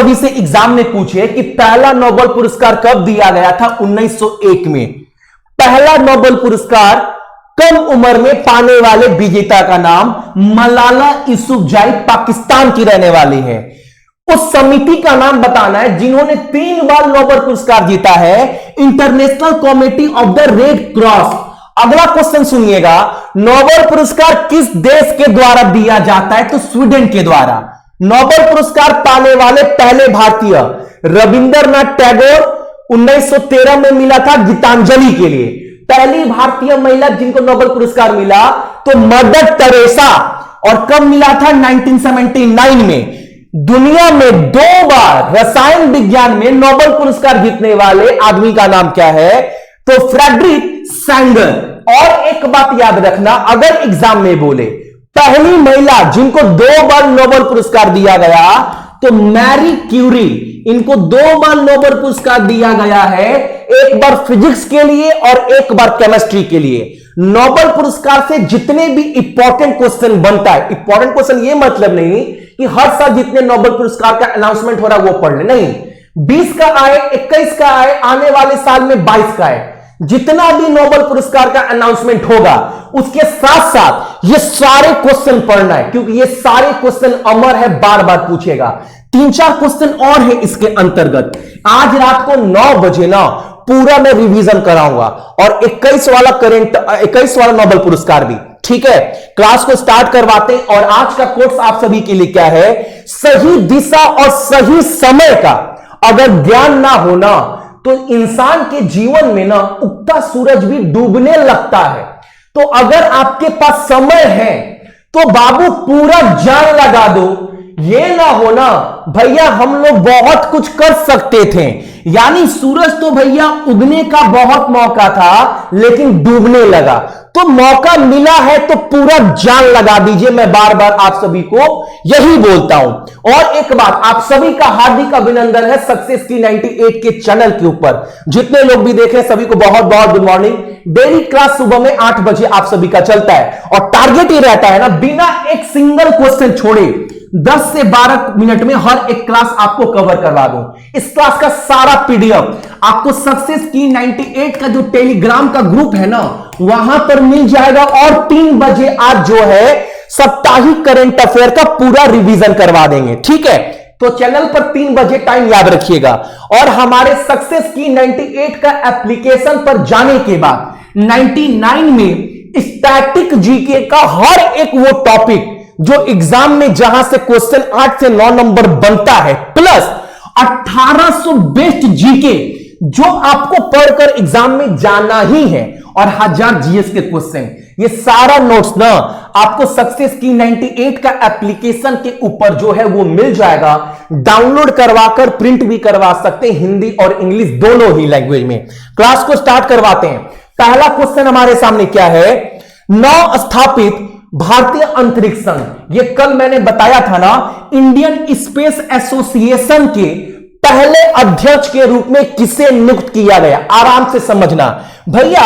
सभी से एग्जाम में पूछे कि पहला नोबेल पुरस्कार कब दिया गया था? 1901 में। पहला नोबेल पुरस्कार कम उम्र में पाने वाले विजेता का नाम मलाला यूसुफजई पाकिस्तान की रहने वाली है। उस समिति का नाम बताना है जिन्होंने 3 बार नोबेल पुरस्कार जीता है, international committee of the red cross. अगला क्वेश्चन सुनिएगा, नोबेल पुरस्कार किस देश के द्वारा दिया जाता है? तो स्वीडन के द्वारा। नोबेल पुरस्कार पाने वाले पहले भारतीय रविंद्रनाथ टैगोर 1913 में मिला था गीतांजलि के लिए। पहली भारतीय महिला जिनको नोबेल पुरस्कार मिला तो मदर टेरेसा, और कब मिला था? 1979 में। दुनिया में 2 बार रसायन विज्ञान में नोबेल पुरस्कार जीतने वाले आदमी का नाम क्या है? तो फ्रेडरिक सैंगर। और एक बात याद रखना, अगर एग्जाम में बोले पहली महिला जिनको 2 बार नोबेल पुरस्कार दिया गया तो मैरी क्यूरी, इनको 2 बार नोबेल पुरस्कार दिया गया है, एक बार फिजिक्स के लिए और एक बार केमिस्ट्री के लिए। नोबेल पुरस्कार से जितने भी इंपॉर्टेंट क्वेश्चन बनता है, इंपॉर्टेंट क्वेश्चन ये मतलब नहीं कि हर साल जितने नोबेल पुरस्कार का अनाउंसमेंट हो रहा है वो पढ़ ले, नहीं। 20 का आए, 21 का आए, आने वाले साल में 22 का आए, जितना भी नोबेल पुरस्कार का अनाउंसमेंट होगा उसके साथ साथ ये सारे क्वेश्चन पढ़ना है, क्योंकि ये सारे क्वेश्चन अमर है, बार बार पूछेगा। 3-4 क्वेश्चन और है इसके अंतर्गत। आज रात को 9 बजे ना पूरा मैं रिवीजन कराऊंगा, और 21 वाला नोबेल पुरस्कार भी, ठीक है। क्लास को स्टार्ट करवाते हैं, और आज का कोर्स आप सभी के लिए क्या है? सही दिशा और सही समय का अगर ज्ञान ना होना तो इंसान के जीवन में ना उगता सूरज भी डूबने लगता है। तो अगर आपके पास समय है तो बाबू पूरा जान लगा दो। ये ना होना भैया हम लोग बहुत कुछ कर सकते थे, यानी सूरज तो भैया उगने का बहुत मौका था लेकिन डूबने लगा, तो मौका मिला है तो पूरा जान लगा दीजिए। मैं बार बार आप सभी को यही बोलता हूं। और एक बात, आप सभी का हार्दिक अभिनंदन है सक्सेस की 98 के चैनल के ऊपर। जितने लोग भी देख रहे हैं सभी को बहुत बहुत गुड मॉर्निंग। डेली क्लास सुबह में 8 बजे आप सभी का चलता है, और टारगेट ही रहता है ना, बिना एक सिंगल क्वेश्चन छोड़े 10 से 12 मिनट में हर एक क्लास आपको कवर करवा दूं। इस क्लास का सारा पीडीएफ आपको सक्सेस की 98 का जो टेलीग्राम का ग्रुप है ना वहां पर मिल जाएगा। और 3 बजे आज जो है साप्ताहिक करंट अफेयर का पूरा रिवीजन करवा देंगे, ठीक है। तो चैनल पर 3 बजे टाइम याद रखिएगा। और हमारे सक्सेस की 98 का एप्लीकेशन पर जाने के बाद 99 में स्टैटिक जीके का हर एक वो टॉपिक जो एग्जाम में जहां से क्वेश्चन 8 से 9 नंबर बनता है, प्लस 1800 बेस्ट जीके जो आपको पढ़कर एग्जाम में जाना ही है, और 1000 जीएस के क्वेश्चन, ये सारा नोट्स ना आपको सक्सेस की 98 का एप्लीकेशन के ऊपर जो है वो मिल जाएगा। डाउनलोड करवाकर प्रिंट भी करवा सकते हैं, हिंदी और इंग्लिश दोनों ही लैंग्वेज में। क्लास को स्टार्ट करवाते हैं। पहला क्वेश्चन हमारे सामने क्या है? नव स्थापित भारतीय अंतरिक्ष संघ, ये कल मैंने बताया था ना, इंडियन स्पेस एसोसिएशन के पहले अध्यक्ष के रूप में किसे नियुक्त किया गया? आराम से समझना भैया,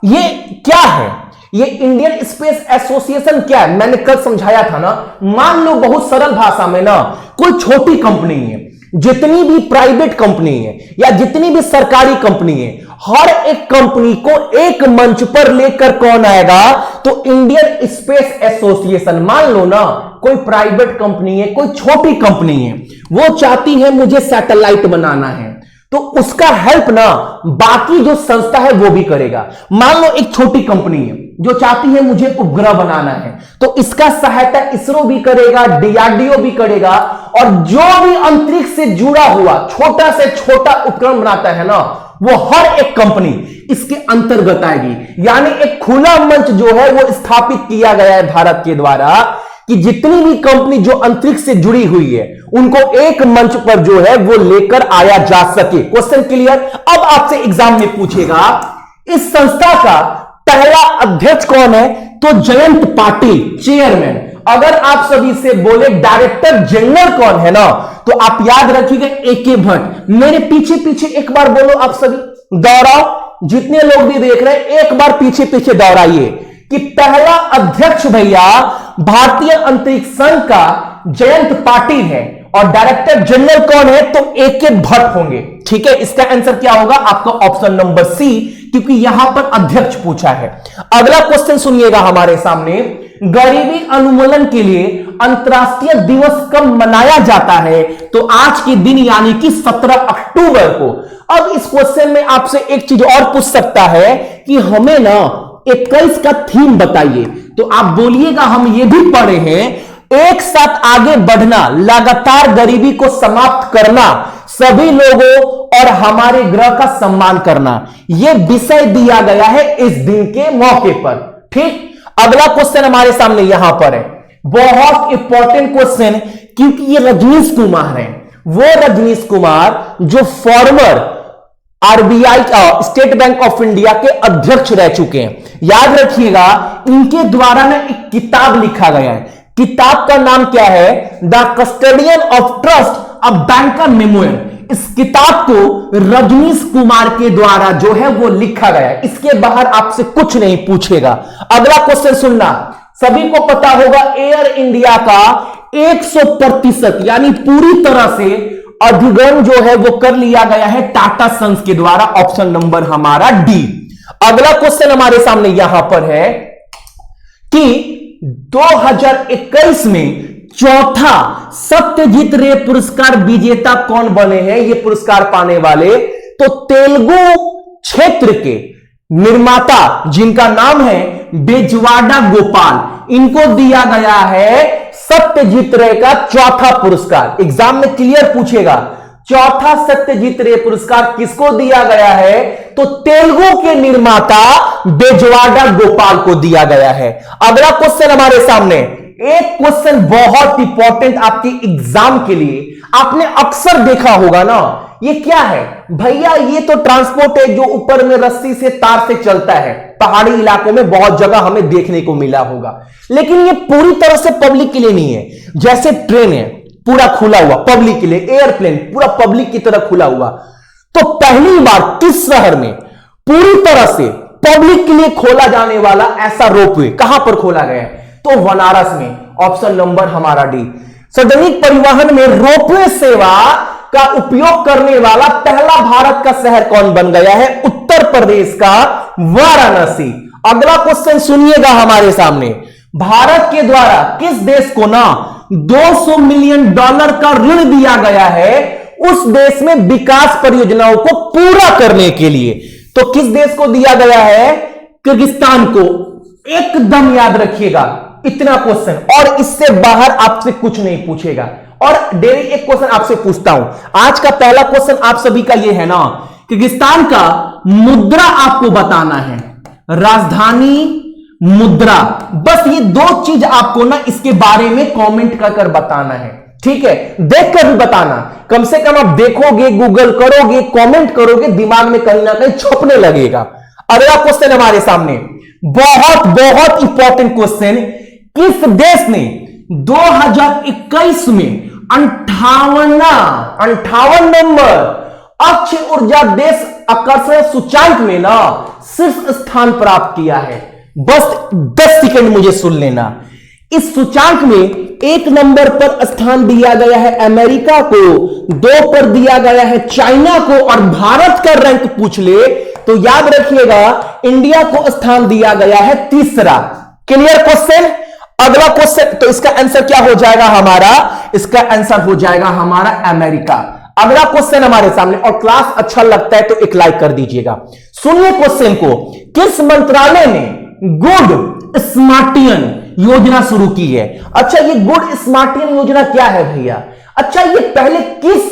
ये क्या है? ये इंडियन स्पेस एसोसिएशन क्या है? मैंने कल समझाया था ना। मान लो बहुत सरल भाषा में ना, कोई छोटी कंपनी है, जितनी भी प्राइवेट कंपनी है या जितनी भी सरकारी कंपनी है, हर एक कंपनी को एक मंच पर लेकर कौन आएगा? तो इंडियन स्पेस एसोसिएशन। मान लो ना कोई प्राइवेट कंपनी है, कोई छोटी कंपनी है, वो चाहती है मुझे सैटेलाइट बनाना है, तो उसका हेल्प ना बाकी जो संस्था है वो भी करेगा। मान लो एक छोटी कंपनी है जो चाहती है मुझे उपग्रह बनाना है, तो इसका सहायता इसरो भी करेगा, डीआरडीओ भी करेगा, और जो भी अंतरिक्ष से जुड़ा हुआ छोटा से छोटा उपकरण बनाता है ना, वो हर एक कंपनी इसके अंतर्गत आएगी। यानी एक खुला मंच जो है वो स्थापित किया गया है भारत के द्वारा, कि जितनी भी कंपनी जो अंतरिक्ष से जुड़ी हुई है उनको एक मंच पर जो है वो लेकर आया जा सके। Question clear? अब आपसे एग्जाम में पूछेगा इस संस्था का पहला अध्यक्ष कौन है? तो जयंत पाटिल, चेयरमैन। अगर आप सभी से बोले डायरेक्टर जनरल कौन है ना, तो आप याद रखिएगा एके भट्ट। मेरे पीछे पीछे एक बार बोलो, आप सभी दोहराओ, जितने लोग भी देख रहे हैं एक बार पीछे पीछे दोहराइए कि पहला अध्यक्ष भैया भारतीय अंतरिक्ष संघ का जयंत पाटिल है, और डायरेक्टर जनरल कौन है? तो A.K. भट्ट होंगे। ठीक है, इसका आंसर क्या होगा आपका? ऑप्शन नंबर सी, क्योंकि यहां पर अध्यक्ष पूछा है। अगला क्वेश्चन सुनिएगा हमारे सामने, गरीबी उन्मूलन के लिए अंतर्राष्ट्रीय दिवस कब मनाया जाता है? तो आज के दिन यानी कि 17 अक्टूबर को। अब इस क्वेश्चन में आपसे एक चीज और पूछ सकता है कि हमें ना 21 का थीम बताइए, तो आप बोलिएगा हम ये भी पढ़े हैं, एक साथ आगे बढ़ना, लगातार गरीबी को समाप्त करना, सभी लोगों और हमारे ग्रह का सम्मान करना, यह विषय दिया गया है इस दिन के मौके पर। ठीक, अगला क्वेश्चन हमारे सामने यहां पर है, बहुत इंपॉर्टेंट क्वेश्चन, क्योंकि ये रजनीश कुमार हैं, वो रजनीश कुमार जो farmer RBI state bank of India के अध्यक्ष रह चुके हैं। याद रखिएगा, इनके द्वारा ना एक किताब लिखा गया है, किताब का नाम क्या है? The custodian of trust, a banker memoir. इस किताब को रजनीश कुमार के द्वारा जो है वो लिखा गया है, इसके बाहर आपसे कुछ नहीं पूछेगा। अगला क्वेश्चन सुनना, सभी को पता होगा एयर इंडिया का 100% यानी पूरी तरह से अधिग्रहण जो है वो कर लिया गया है टाटा सन्स के द्वारा। ऑप्शन नंबर हमारा डी। अगला क्वेश्चन हमारे सामने यहां पर है कि 2021 में चौथा सत्यजीत रे पुरस्कार विजेता कौन बने हैं? ये पुरस्कार पाने वाले तो तेलुगु क्षेत्र के निर्माता जिनका नाम है बेजवाड़ा गोपाल, इनको दिया गया है सत्यजीत रे का चौथा पुरस्कार। एग्जाम में क्लियर पूछेगा, चौथा सत्यजीत रे पुरस्कार किसको दिया गया है? तो तेलुगु के निर्माता बेजवाड़ा गोपाल को दिया गया है। अगला क्वेश्चन हमारे सामने, एक क्वेश्चन बहुत इंपॉर्टेंट आपके एग्जाम के लिए, आपने अक्सर देखा होगा ना, ये क्या है भैया? ये तो ट्रांसपोर्ट है जो ऊपर में रस्सी से तार से चलता है, पहाड़ी इलाकों में बहुत जगह हमें देखने को मिला होगा, लेकिन ये पूरी तरह से पब्लिक के लिए नहीं है। जैसे ट्रेन है पूरा खुला हुआ पब्लिक के लिए, एयरप्लेन पूरा पब्लिक की तरह खुला हुआ, तो पहली बार किस शहर में पूरी तरह से पब्लिक के लिए खोला जाने वाला ऐसा रोपवे कहां पर खोला गया है? तो बनारस में। ऑप्शन नंबर हमारा डी। सार्वजनिक परिवहन में रोपवे सेवा का उपयोग करने वाला पहला भारत का शहर कौन बन गया है? उत्तर प्रदेश का वाराणसी। अगला क्वेश्चन सुनिएगा हमारे सामने, भारत के द्वारा किस देश को ना $200 मिलियन का ऋण दिया गया है उस देश में विकास परियोजनाओं को पूरा करने के लिए? तो किस देश को दिया गया है? किर्गिस्तान को। एकदम याद रखिएगा इतना क्वेश्चन, और इससे बाहर आपसे कुछ नहीं पूछेगा। और डेली एक क्वेश्चन आपसे पूछता हूं, आज का पहला क्वेश्चन आप सभी का ये है ना, किर्गिस्तान का मुद्रा आपको बताना है, राजधानी मुद्रा। बस ये दो चीज आपको ना इसके बारे में कमेंट कर बताना है। ठीक है, देखकर भी बताना, कम से कम आप देखोगे, गूगल करोगे, कमेंट करोगे, दिमाग में कहीं ना कहीं छपने लगेगा। अगला क्वेश्चन हमारे सामने बहुत बहुत इंपॉर्टेंट क्वेश्चन, किस देश ने 2021 में 58 नंबर अक्षय ऊर्जा देश आकर्षण सूचांक में ना शीर्ष स्थान प्राप्त किया है? बस 10 सेकंड मुझे सुन लेना। इस सूचांक में 1 नंबर पर स्थान दिया गया है अमेरिका को, 2 पर दिया गया है चाइना को, और भारत का रैंक पूछ ले तो याद रखिएगा इंडिया को स्थान दिया गया है 3रा। Clear question? अगला क्वेश्चन, तो इसका आंसर क्या हो जाएगा हमारा? इसका आंसर हो जाएगा हमारा अमेरिका। अगला क्वेश्चन हमारे सामने, और क्लास अच्छा लगता है तो एक लाइक कर दीजिएगा। सुनिए क्वेश्चन को, किस मंत्रालय ने गुड स्मार्टियन योजना शुरू की है? अच्छा, ये गुड स्मार्टियन योजना क्या है भैया? अच्छा, ये पहले किस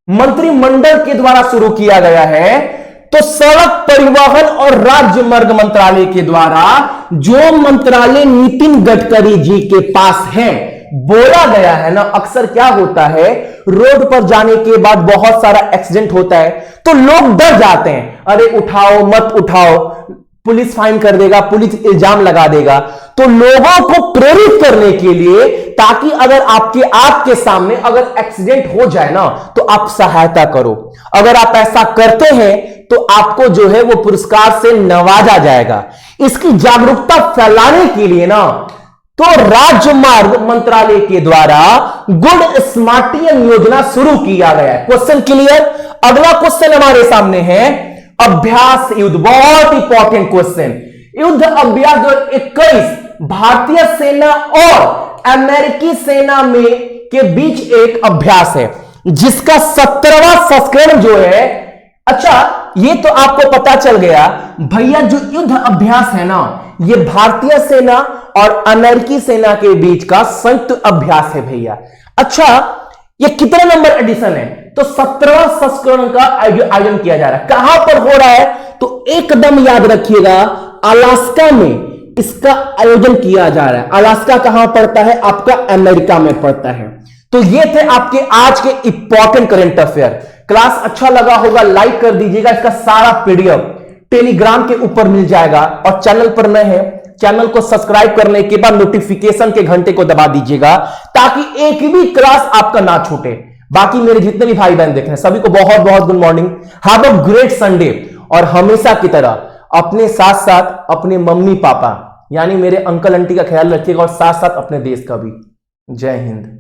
मंत्रिमंडल के द्वारा शुरू किया गया है? तो सड़क परिवहन और राज्य मार्ग मंत्रालय के द्वारा, जो मंत्रालय नितिन गडकरी जी के पास है। बोला गया है ना, अक्सर क्या होता है, रोड पर जाने के बाद बहुत सारा एक्सीडेंट होता है तो लोग डर जाते हैं, अरे उठाओ मत उठाओ, पुलिस फाइन कर देगा, पुलिस इल्जाम लगा देगा। तो लोगों को प्रेरित करने के लिए, ताकि अगर आपके सामने अगर एक्सीडेंट हो जाए ना तो आप सहायता करो। अगर आप ऐसा करते हैं तो आपको जो है वो पुरस्कार से नवाजा जाएगा। इसकी जागरूकता फैलाने के लिए ना तो राजमार्ग मंत्रालय के द्वारा गुड स्मार्टियन योजना शुरू किया गया है। Question clear. अगला क्वेश्चन हमारे सामने है अभ्यास युद्ध, बहुत इंपॉर्टेंट क्वेश्चन। युद्ध अभ्यास 2021 भारतीय सेना और अमेरिकी सेना में के बीच एक अभ्यास है जिसका 17वां संस्करण जो है, अच्छा ये तो आपको पता चल गया भैया, जो युद्ध अभ्यास है ना, ये भारतीय सेना और अमेरिकी सेना के बीच का संयुक्त अभ्यास है भैया। अच्छा ये कितने नंबर एडिशन है? तो 17वां संस्करण का आयोजन किया जा रहा है। कहां पर हो रहा है? तो एकदम याद रखिएगा, अलास्का में इसका आयोजन किया जा रहा है। अलास्का कहां पड़ता है? आपका अमेरिका में पड़ता है। तो ये थे आपके आज के इंपॉर्टेंट करंट अफेयर। क्लास अच्छा लगा होगा लाइक कर दीजिएगा। इसका सारा पीडीएफ टेलीग्राम के ऊपर मिल जाएगा, और चैनल पर नए हैं चैनल को सब्सक्राइब करने के बाद नोटिफिकेशन के घंटे को दबा दीजिएगा ताकि एक भी क्लास आपका ना छूटे। बाकी मेरे जितने भी भाई बहन देख रहे हैं सभी को बहुत बहुत good morning, have a great Sunday. और हमेशा की तरह अपने साथ साथ अपने मम्मी पापा यानी मेरे अंकल आंटी का ख्याल रखिएगा, और साथ साथ अपने देश का भी। जय हिंद।